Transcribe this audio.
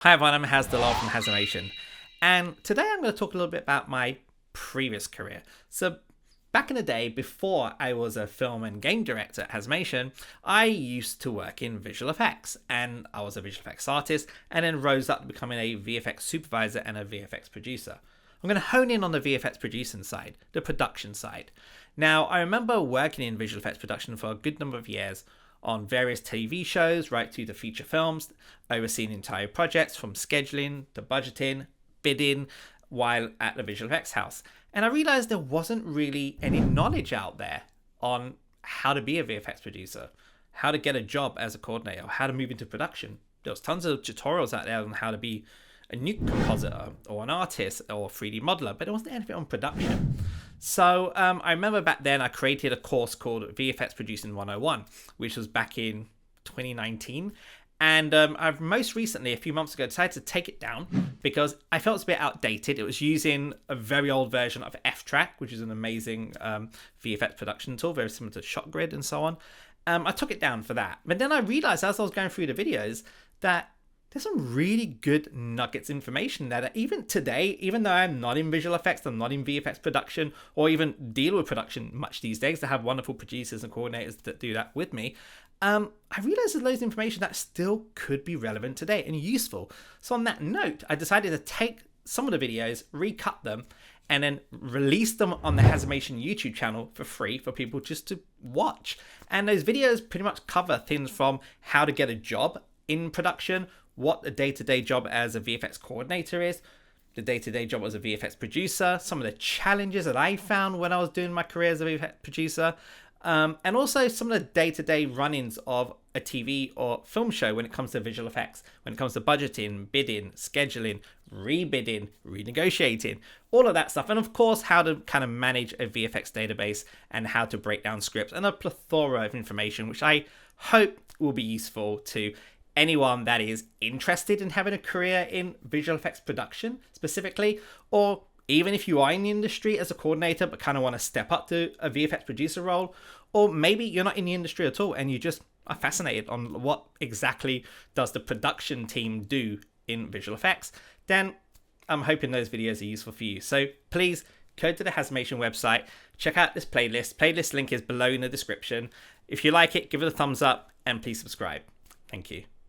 Hi everyone, I'm Hasdallah from Hasanation, and today I'm going to talk a little bit about my previous career. So back in the day, before I was a film and game director at Hasanation, I used to work in visual effects, and I was a visual effects artist, and then rose up to becoming a VFX supervisor and a VFX producer. I'm going to hone in on the VFX producing side, the production side. Now, I remember working in visual effects production for a good number of years on various TV shows right to the feature films, overseeing entire projects from scheduling to budgeting, bidding, while at the visual effects house. And I realized there wasn't really any knowledge out there on how to be a VFX producer, how to get a job as a coordinator, how to move into production. There was tons of tutorials out there on how to be a new compositor or an artist or a 3D modeler, but there wasn't anything on production. So I remember back then I created a course called VFX Producing 101, which was back in 2019. And I've most recently, a few months ago, decided to take it down because I felt it was a bit outdated. It was using a very old version of F-Track, which is an amazing VFX production tool, very similar to ShotGrid and so on. I took it down for that. But then I realized as I was going through the videos that there's some really good nuggets information there that even today, even though I'm not in visual effects, I'm not in VFX production or even deal with production much these days, I have wonderful producers and coordinators that do that with me. I realized there's loads of information that still could be relevant today and useful. So on that note, I decided to take some of the videos, recut them, and then release them on the Hasanation YouTube channel for free for people just to watch. And those videos pretty much cover things from how to get a job in production, what the day-to-day job as a VFX coordinator is, the day-to-day job as a VFX producer, some of the challenges that I found when I was doing my career as a VFX producer, and also some of the day-to-day run-ins of a TV or film show when it comes to visual effects, when it comes to budgeting, bidding, scheduling, rebidding, renegotiating, all of that stuff. And of course, how to kind of manage a VFX database and how to break down scripts and a plethora of information, which I hope will be useful to anyone that is interested in having a career in visual effects production specifically, or even if you are in the industry as a coordinator but kind of want to step up to a VFX producer role, or maybe you're not in the industry at all and you just are fascinated on what exactly does the production team do in visual effects, then I'm hoping those videos are useful for you. So please go to the Hasanation website, check out this playlist. Playlist link is below in the description. If you like it, give it a thumbs up and please subscribe. Thank you.